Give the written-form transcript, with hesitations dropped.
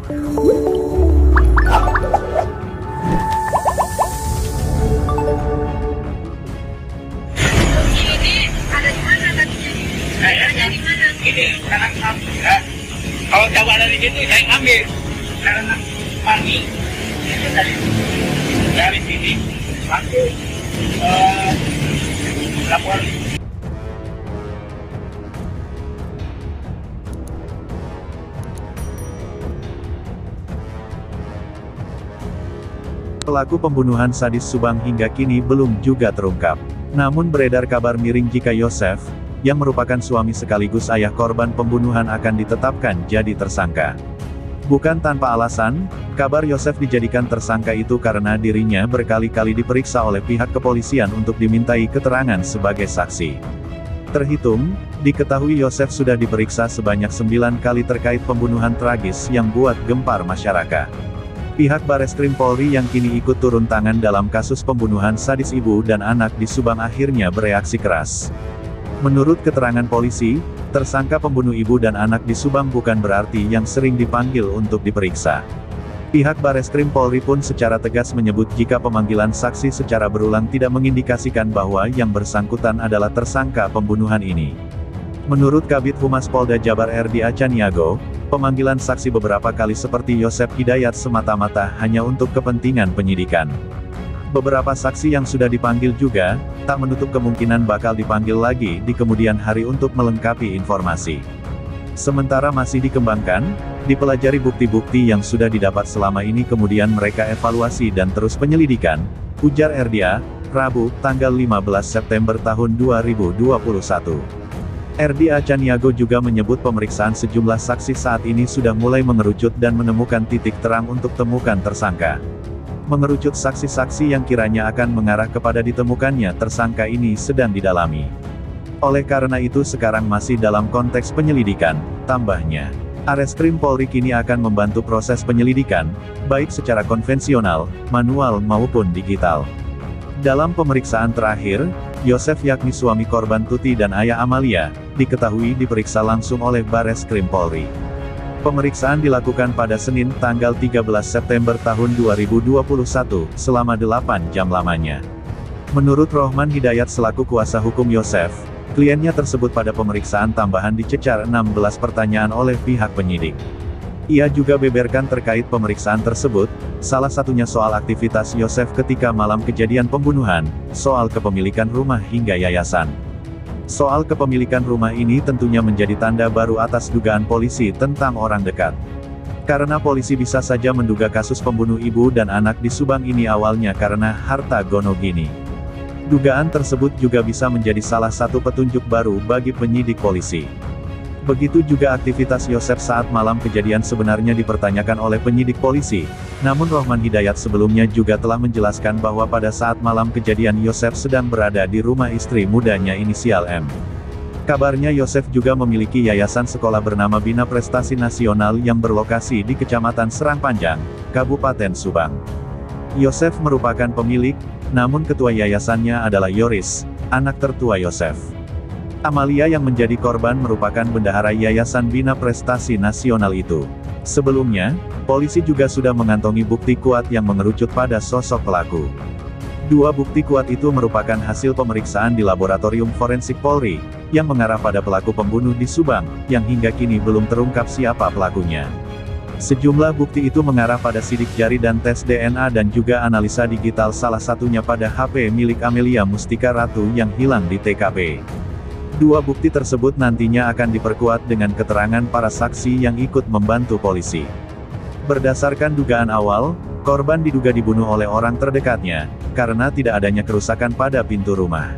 Ini karena kalau coba dari situ saya ambil karena pagi itu dari sini langsung lapor. Pelaku pembunuhan sadis Subang hingga kini belum juga terungkap. Namun beredar kabar miring jika Yosef, yang merupakan suami sekaligus ayah korban pembunuhan akan ditetapkan jadi tersangka. Bukan tanpa alasan, kabar Yosef dijadikan tersangka itu karena dirinya berkali-kali diperiksa oleh pihak kepolisian untuk dimintai keterangan sebagai saksi. Terhitung, diketahui Yosef sudah diperiksa sebanyak 9 kali terkait pembunuhan tragis yang buat gempar masyarakat. Pihak Bareskrim Polri yang kini ikut turun tangan dalam kasus pembunuhan sadis ibu dan anak di Subang akhirnya bereaksi keras. Menurut keterangan polisi, tersangka pembunuh ibu dan anak di Subang bukan berarti yang sering dipanggil untuk diperiksa. Pihak Bareskrim Polri pun secara tegas menyebut jika pemanggilan saksi secara berulang tidak mengindikasikan bahwa yang bersangkutan adalah tersangka pembunuhan ini. Menurut Kabid Humas Polda Jabar RD Acaniago, pemanggilan saksi beberapa kali seperti Yosef Hidayat semata-mata hanya untuk kepentingan penyidikan. Beberapa saksi yang sudah dipanggil juga, tak menutup kemungkinan bakal dipanggil lagi di kemudian hari untuk melengkapi informasi. Sementara masih dikembangkan, dipelajari bukti-bukti yang sudah didapat selama ini kemudian mereka evaluasi dan terus penyelidikan, ujar RDA, Rabu, tanggal 15 September tahun 2021. RDA Acaniago juga menyebut pemeriksaan sejumlah saksi saat ini sudah mulai mengerucut dan menemukan titik terang untuk temukan tersangka. Mengerucut saksi-saksi yang kiranya akan mengarah kepada ditemukannya tersangka ini sedang didalami. Oleh karena itu sekarang masih dalam konteks penyelidikan, tambahnya. Bareskrim Polri kini akan membantu proses penyelidikan, baik secara konvensional, manual maupun digital. Dalam pemeriksaan terakhir, Yosef yakni suami korban Tuti dan ayah Amalia, diketahui diperiksa langsung oleh Bareskrim Polri. Pemeriksaan dilakukan pada Senin, tanggal 13 September tahun 2021, selama 8 jam lamanya. Menurut Rohman Hidayat selaku kuasa hukum Yosef, kliennya tersebut pada pemeriksaan tambahan dicecar 16 pertanyaan oleh pihak penyidik. Ia juga beberkan terkait pemeriksaan tersebut, salah satunya soal aktivitas Yosef ketika malam kejadian pembunuhan, soal kepemilikan rumah hingga yayasan. Soal kepemilikan rumah ini tentunya menjadi tanda baru atas dugaan polisi tentang orang dekat. Karena polisi bisa saja menduga kasus pembunuh ibu dan anak di Subang ini awalnya karena harta gono gini. Dugaan tersebut juga bisa menjadi salah satu petunjuk baru bagi penyidik polisi. Begitu juga aktivitas Yosef saat malam kejadian sebenarnya dipertanyakan oleh penyidik polisi, namun Rohman Hidayat sebelumnya juga telah menjelaskan bahwa pada saat malam kejadian Yosef sedang berada di rumah istri mudanya inisial M. Kabarnya Yosef juga memiliki yayasan sekolah bernama Bina Prestasi Nasional yang berlokasi di Kecamatan Serang Panjang, Kabupaten Subang. Yosef merupakan pemilik, namun ketua yayasannya adalah Yoris, anak tertua Yosef. Amalia yang menjadi korban merupakan bendahara Yayasan Bina Prestasi Nasional itu. Sebelumnya, polisi juga sudah mengantongi bukti kuat yang mengerucut pada sosok pelaku. Dua bukti kuat itu merupakan hasil pemeriksaan di Laboratorium Forensik Polri, yang mengarah pada pelaku pembunuh di Subang, yang hingga kini belum terungkap siapa pelakunya. Sejumlah bukti itu mengarah pada sidik jari dan tes DNA dan juga analisa digital salah satunya pada HP milik Amelia Mustika Ratu yang hilang di TKP. Dua bukti tersebut nantinya akan diperkuat dengan keterangan para saksi yang ikut membantu polisi. Berdasarkan dugaan awal, korban diduga dibunuh oleh orang terdekatnya, karena tidak adanya kerusakan pada pintu rumah.